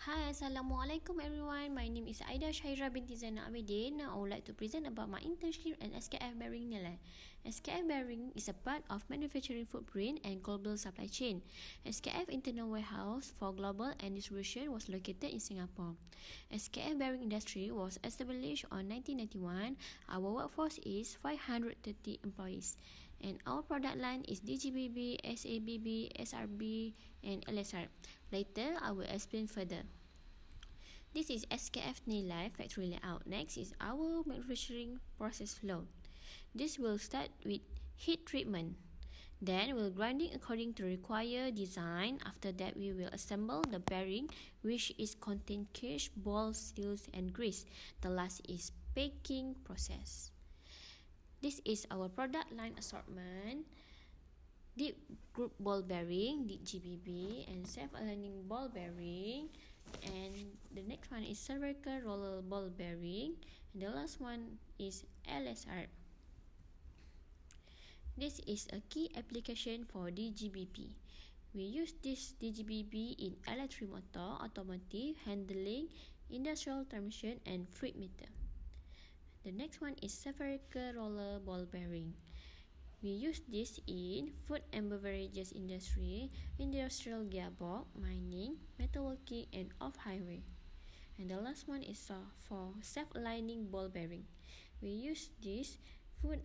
Hi, Assalamualaikum everyone. My name is Aida Syahira binti Zainal Abidin. Now I would like to present about my internship at SKF Bearing nilai. SKF Bearing is a part of manufacturing footprint and global supply chain. SKF internal warehouse for global and distribution was located in Singapore. SKF Bearing industry was established on 1991. Our workforce is 530 employees. And our product line is DGBB, SABB, SRB, and LSR. Later, I will explain further. This is SKF Nilai factory layout. Next is our manufacturing process flow. This will start with heat treatment. Then we'll grinding according to required design. After that, we will assemble the bearing, which is contain cage, ball, seals, and grease. The last is packing process. This is our product line assortment. Deep group ball bearing, deep GBB, and self-aligning ball bearing. And the next one is cervical roller ball bearing. And the last one is LSR. This is a key application for DGBP. We use this DGBP in electric motor, automotive, handling, industrial transmission, and fluid meter. The next one is spherical roller ball bearing. We use this in food and beverages industry, industrial gearbox, mining, metalworking, and off-highway. And the last one is for self-aligning ball bearing. We use this food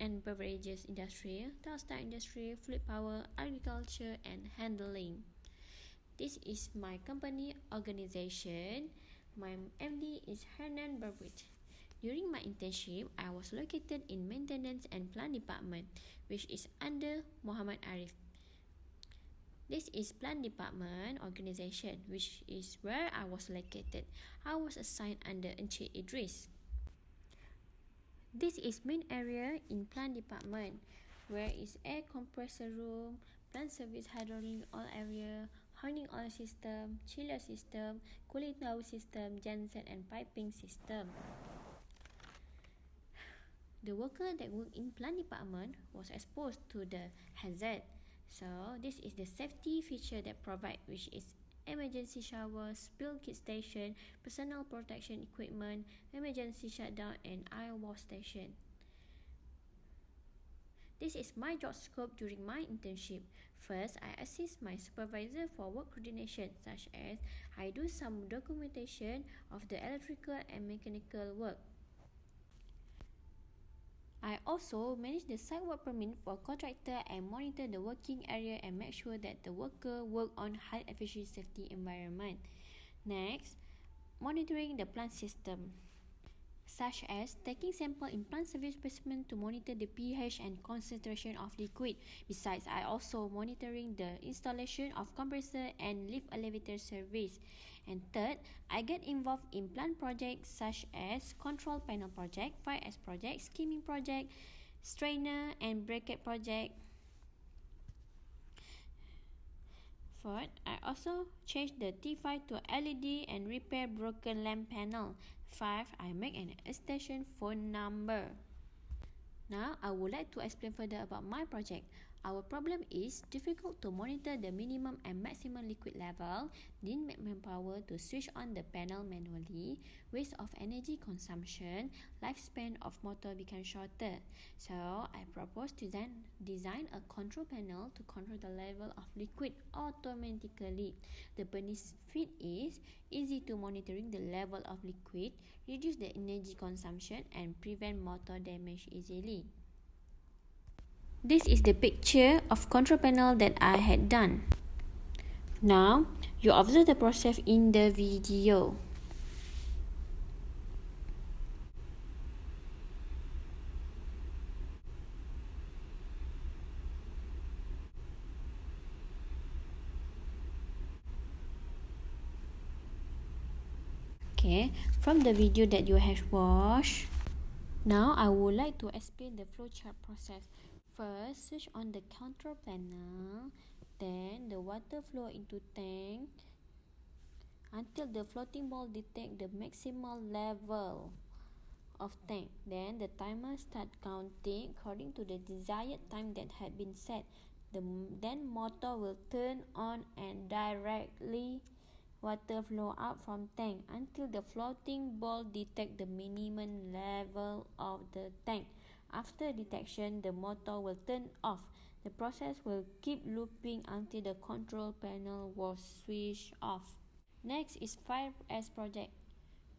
and beverages industry, textile industry, fluid power, agriculture, and handling. This is my company organization. My MD is Hernan Barbridge. During my internship, I was located in Maintenance and Plant Department, which is under Muhammad Arif. This is Plant Department organization, which is where I was located. I was assigned under Encik Idris. This is main area in Plant Department, where is air compressor room, plant service hydraulic oil area, honing oil system, chiller system, cooling tower system, genset and piping system. The worker that work in plant department was exposed to the hazard. So this is the safety feature that provide, which is emergency shower, spill kit station, personal protection equipment, emergency shutdown, and air wash station. This is my job scope during my internship. First, I assist my supervisor for work coordination, such as I do some documentation of the electrical and mechanical work. I also manage the site work permit for contractor and monitor the working area and make sure that the worker work on high efficient safety environment. Next, monitoring the plant system, such as taking sample in plant service specimen to monitor the pH and concentration of liquid. Besides, I also monitoring the installation of compressor and lift elevator service. And third, I get involved in plant projects such as control panel project, 5S project, skimming project, strainer and bracket project. Fourth, I also change the T5 to LED and repair broken lamp panel. 5. I make an extension phone number. Now, I would like to explain further about my project. Our problem is difficult to monitor the minimum and maximum liquid level, didn't make manpower to switch on the panel manually, waste of energy consumption, lifespan of motor become shorter. So, I propose to then design a control panel to control the level of liquid automatically. The benefit is easy to monitoring the level of liquid, reduce the energy consumption, and prevent motor damage easily. This is the picture of control panel that I had done. Now, you observe the process in the video. Okay, from the video that you have watched, now I would like to explain the flowchart process. First, switch on the control panel, then the water flow into tank until the floating ball detect the maximal level of tank. Then the timer start counting according to the desired time that had been set. Then motor will turn on and directly water flow out from tank until the floating ball detect the minimum level of the tank. After detection, the motor will turn off. The process will keep looping until the control panel was switched off. Next is 5S project.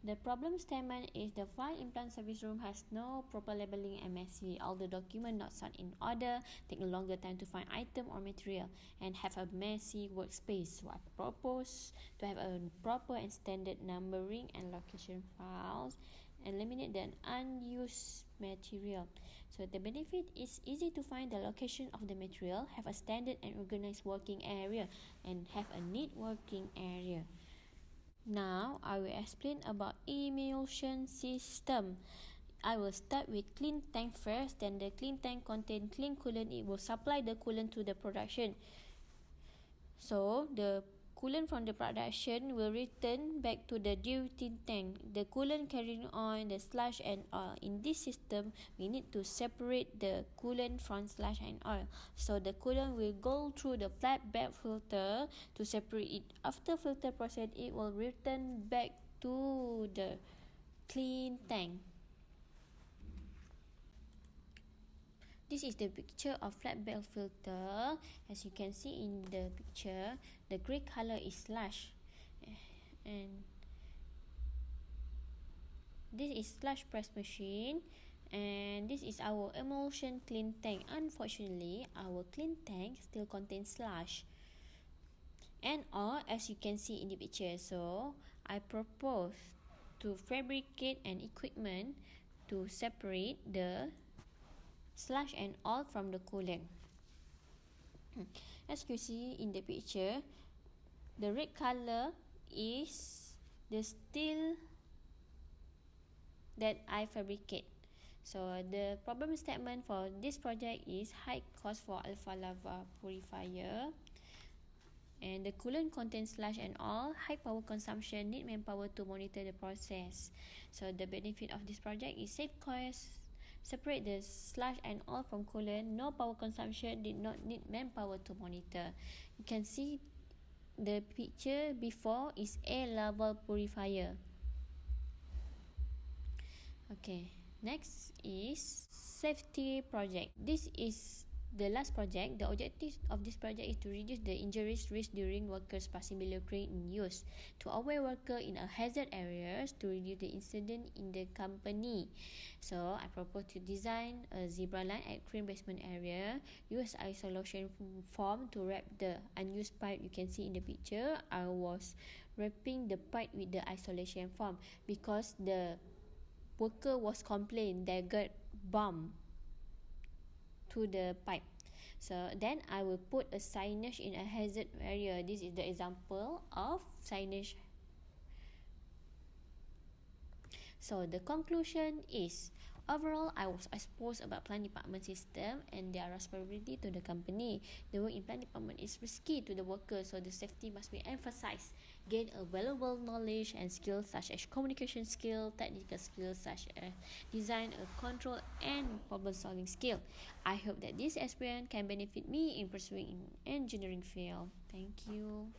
The problem statement is the file implant service room has no proper labeling and messy. All the document not sorted in order, take a longer time to find item or material, and have a messy workspace. So I propose to have a proper and standard numbering and location files, and eliminate the unused material. So the benefit is easy to find the location of the material, have a standard and organized working area, and have a neat working area. Now, I will explain about emulsion system. I will start with clean tank first, then the clean tank contain clean coolant. It will supply the coolant to the production. So, the coolant from the production will return back to the duty tank. The coolant carrying on the sludge and oil. In this system, we need to separate the coolant from sludge and oil. So the coolant will go through the flat bed filter to separate it. After filter process, it will return back to the clean tank. This is the picture of flatbed filter. As you can see in the picture, the grey color is sludge, and this is sludge press machine, and this is our emulsion clean tank. Unfortunately, our clean tank still contains sludge and all, as you can see in the picture. So I propose to fabricate an equipment to separate the sludge and oil from the coolant. As you see in the picture, the red color is the steel that I fabricate. So the problem statement for this project is high cost for alpha lava purifier, and the coolant contains sludge and oil, high power consumption, need manpower to monitor the process. So the benefit of this project is save costs, separate the sludge and oil from coolant, no power consumption, did not need manpower to monitor. You can see the picture before is air lava purifier. Okay, next is safety project. This is the last project. The objective of this project is to reduce the injuries risk during workers passing below crane in use, to aware worker in a hazard areas, to reduce the incident in the company. So I propose to design a zebra line at crane basement area, use isolation foam to wrap the unused pipe. You can see in the picture, I was wrapping the pipe with the isolation foam because the worker was complaining they got bump to the pipe. So then I will put a signage in a hazard area. This is the example of signage. So the conclusion is, overall, I was exposed about plant department system and their responsibility to the company. The work in plant department is risky to the workers, so the safety must be emphasized. Gain a valuable knowledge and skills such as communication skill, technical skills such as design, control, and problem solving skill. I hope that this experience can benefit me in pursuing in engineering field. Thank you.